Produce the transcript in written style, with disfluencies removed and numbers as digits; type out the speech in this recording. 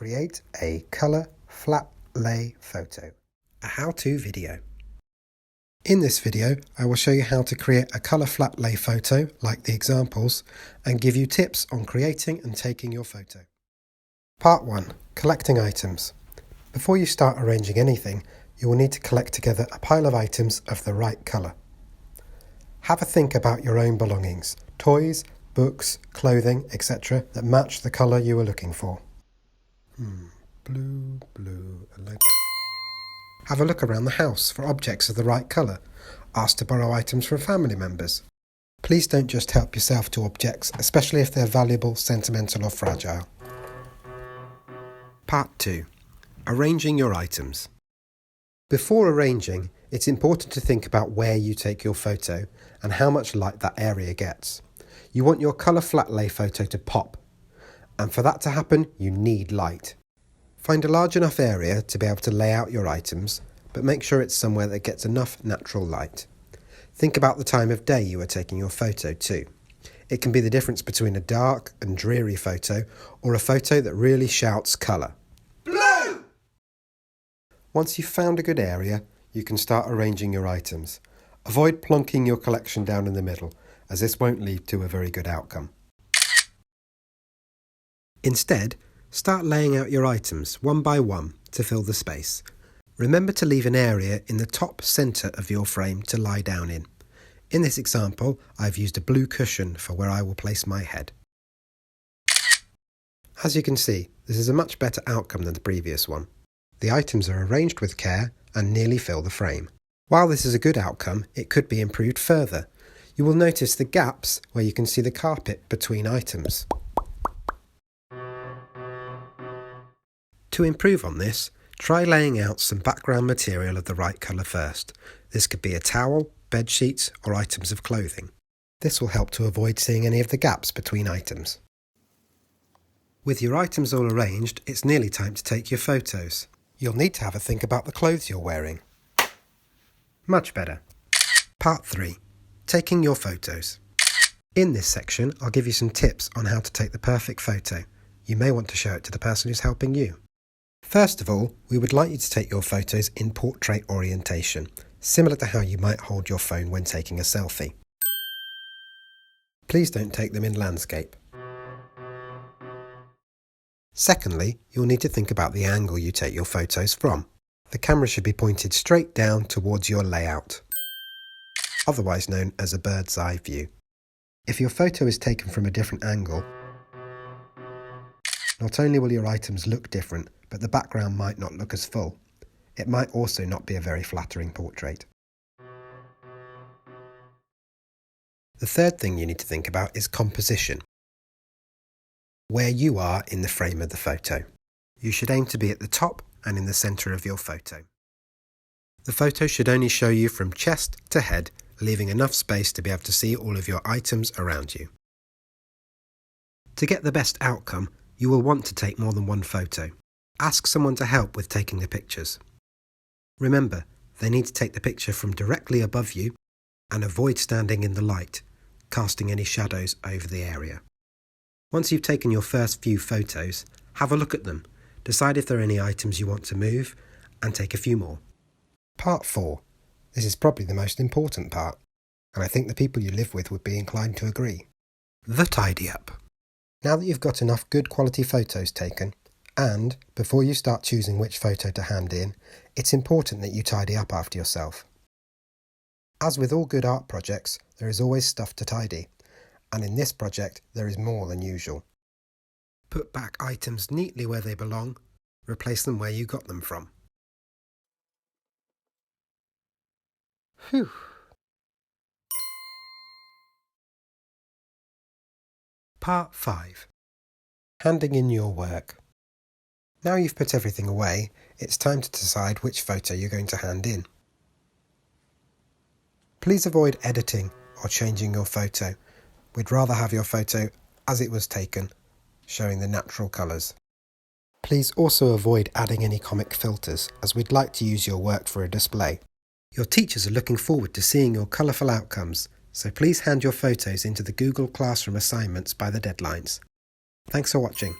Create a colour flat lay photo. A how-to video. In this video, I will show you how to create a colour flat lay photo, like the examples, and give you tips on creating and taking your photo. Part 1. Collecting items. Before you start arranging anything, you will need to collect together a pile of items of the right colour. Have a think about your own belongings, toys, books, clothing, etc. that match the colour you are looking for. Blue, Have a look around the house for objects of the right colour. Ask to borrow items from family members. Please don't just help yourself to objects, especially if they're valuable, sentimental or fragile. Part 2. Arranging your items. Before arranging, it's important to think about where you take your photo and how much light that area gets. You want your colour flat lay photo to pop, and for that to happen, you need light. Find a large enough area to be able to lay out your items, but make sure it's somewhere that gets enough natural light. Think about the time of day you are taking your photo too. It can be the difference between a dark and dreary photo or a photo that really shouts colour. Blue! Once you've found a good area, you can start arranging your items. Avoid plonking your collection down in the middle, as this won't lead to a very good outcome. Instead, start laying out your items one by one to fill the space. Remember to leave an area in the top centre of your frame to lie down in. In this example, I've used a blue cushion for where I will place my head. As you can see, this is a much better outcome than the previous one. The items are arranged with care and nearly fill the frame. While this is a good outcome, it could be improved further. You will notice the gaps where you can see the carpet between items. To improve on this, try laying out some background material of the right colour first. This could be a towel, bed sheets or items of clothing. This will help to avoid seeing any of the gaps between items. With your items all arranged, it's nearly time to take your photos. You'll need to have a think about the clothes you're wearing. Much better. Part 3. Taking your photos. In this section, I'll give you some tips on how to take the perfect photo. You may want to show it to the person who's helping you. First of all, we would like you to take your photos in portrait orientation, similar to how you might hold your phone when taking a selfie. Please don't take them in landscape. Secondly, you'll need to think about the angle you take your photos from. The camera should be pointed straight down towards your layout, otherwise known as a bird's eye view. If your photo is taken from a different angle, not only will your items look different, but the background might not look as full. It might also not be a very flattering portrait. The third thing you need to think about is composition. Where you are in the frame of the photo. You should aim to be at the top and in the centre of your photo. The photo should only show you from chest to head, leaving enough space to be able to see all of your items around you. To get the best outcome, you will want to take more than one photo. Ask someone to help with taking the pictures. Remember, they need to take the picture from directly above you and avoid standing in the light, casting any shadows over the area. Once you've taken your first few photos, have a look at them, decide if there are any items you want to move, and take a few more. Part 4. This is probably the most important part, and I think the people you live with would be inclined to agree. The tidy up. Now that you've got enough good quality photos taken, and before you start choosing which photo to hand in, it's important that you tidy up after yourself. As with all good art projects, there is always stuff to tidy, and in this project there is more than usual. Put back items neatly where they belong, replace them where you got them from. Phew. Part 5. Handing in your work. Now you've put everything away, it's time to decide which photo you're going to hand in. Please avoid editing or changing your photo. We'd rather have your photo as it was taken, showing the natural colours. Please also avoid adding any comic filters, as we'd like to use your work for a display. Your teachers are looking forward to seeing your colourful outcomes, so please hand your photos into the Google Classroom assignments by the deadlines. Thanks for watching.